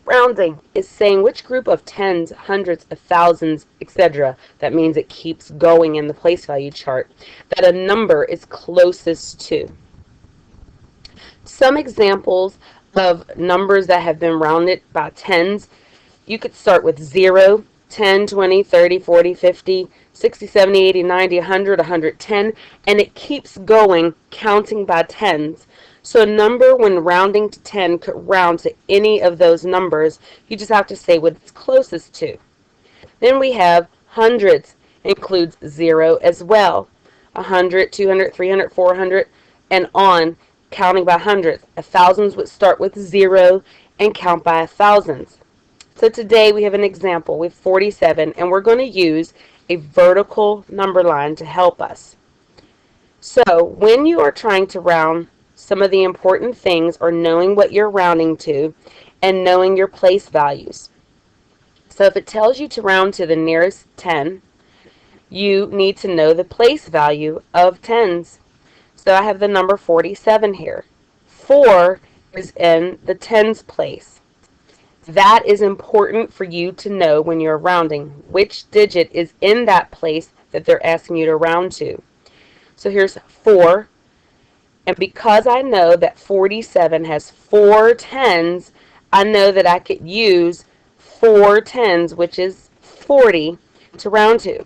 Rounding is saying which group of tens, hundreds, of thousands, etc. That means it keeps going in the place value chart that a number is closest to. Some examples of numbers that have been rounded by tens, you could start with 0, 10, 20, 30, 40, 50, 60, 70, 80, 90, 100, 110, and it keeps going, counting by tens. So a number, when rounding to 10, could round to any of those numbers. You just have to say what it's closest to. Then we have hundreds, includes 0 as well. 100, 200, 300, 400, and on, counting by hundreds. Thousands would start with 0 and count by thousands. So today we have an example with 47, and we're going to use a vertical number line to help us. So when you are trying to round, some of the important things are knowing what you're rounding to and knowing your place values. So if it tells you to round to the nearest 10, you need to know the place value of tens. So I have the number 47 here. 4 is in the tens place. That is important for you to know when you're rounding, which digit is in that place that they're asking you to round to. So here's 4, and because I know that 47 has 4 tens, I know that I could use 4 tens, which is 40, to round to.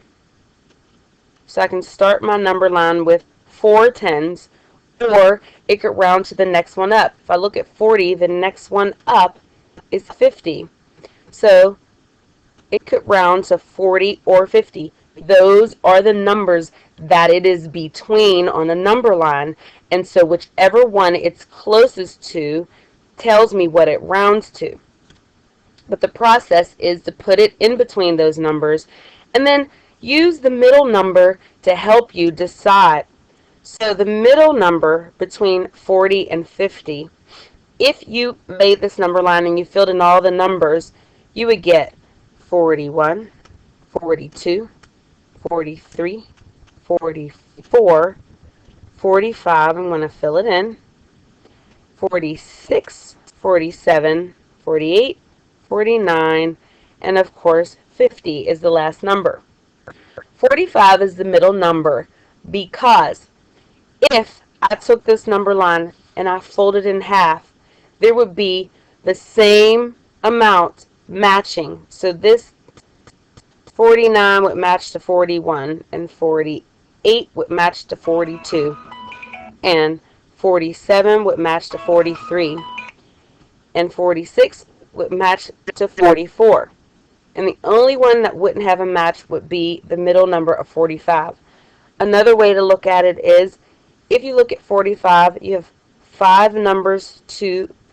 So I can start my number line with 4 tens, or it could round to the next one up. If I look at 40, the next one up is 50. So it could round to 40 or 50. Those are the numbers that it is between on a number line, and so whichever one it's closest to tells me what it rounds to. But the process is to put it in between those numbers and then use the middle number to help you decide. So the middle number between 40 and 50, if you made this number line and you filled in all the numbers, you would get 41, 42, 43, 44, 45, I'm going to fill it in, 46, 47, 48, 49, and of course 50 is the last number. 45 is the middle number because if I took this number line and I folded it in half, there would be the same amount matching. So this 49 would match to 41, and 48 would match to 42, and 47 would match to 43, and 46 would match to 44. And the only one that wouldn't have a match would be the middle number of 45. Another way to look at it is, if you look at 45, you have 5 numbers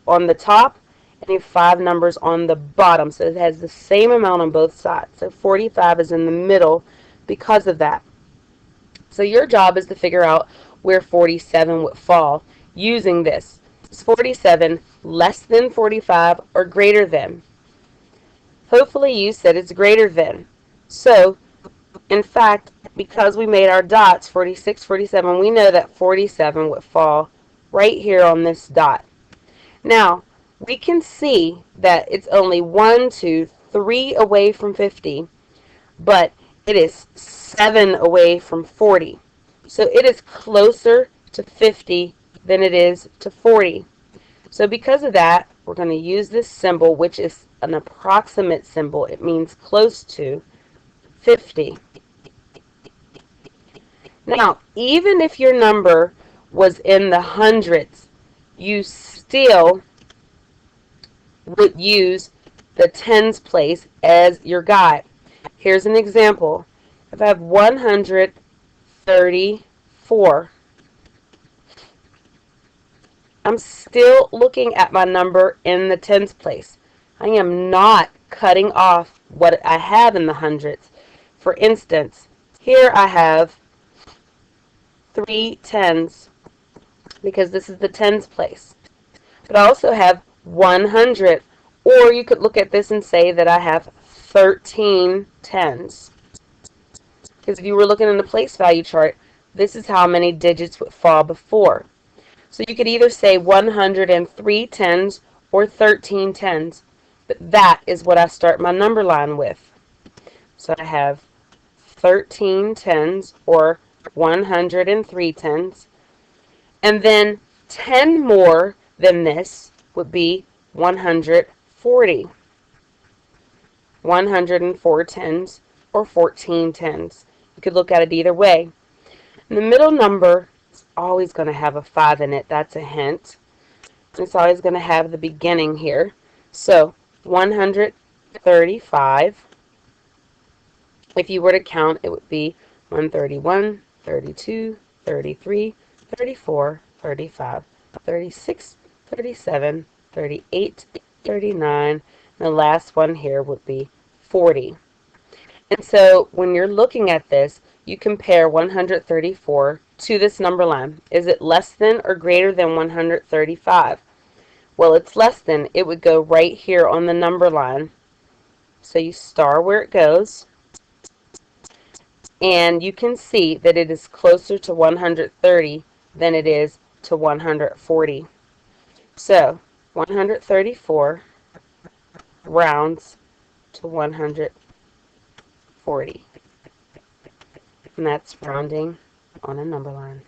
on the top, and you have 5 numbers on the bottom. So it has the same amount on both sides. So 45 is in the middle because of that. So your job is to figure out where 47 would fall using this. Is 47 less than 45 or greater than? Hopefully you said it's greater than. So, in fact, because we made our dots, 46, 47, we know that 47 would fall right here on this dot. Now, we can see that it's only 1, 2, 3 away from 50, but it is 7 away from 40. So it is closer to 50 than it is to 40. So because of that, we're going to use this symbol, which is an approximate symbol. It means close to 50. Now, even if your number was in the hundreds, you still would use the tens place as your guide. Here's an example. If I have 134, I'm still looking at my number in the tens place. I am not cutting off what I have in the hundreds. For instance, here I have 3 tens because this is the tens place. But I also have 100, or you could look at this and say that I have 13 tens. Because if you were looking in the place value chart, this is how many digits would fall before. So you could either say 103 tens or 13 tens. But that is what I start my number line with. So I have 13 tens, or 103 tens. And then 10 more than this would be 140. 104 tens, or 14 tens. You could look at it either way. And the middle number is always going to have a 5 in it. That's a hint. It's always going to have the beginning here. So 135. If you were to count, it would be 131, 32, 33, 34, 35, 36, 37, 38, 39, and the last one here would be 40. And so when you're looking at this, you compare 134 to this number line. Is it less than or greater than 135? Well, it's less than. It would go right here on the number line. So you star where it goes, and you can see that it is closer to 130 than it is to 140. So 134 rounds to 140. And that's rounding on a number line.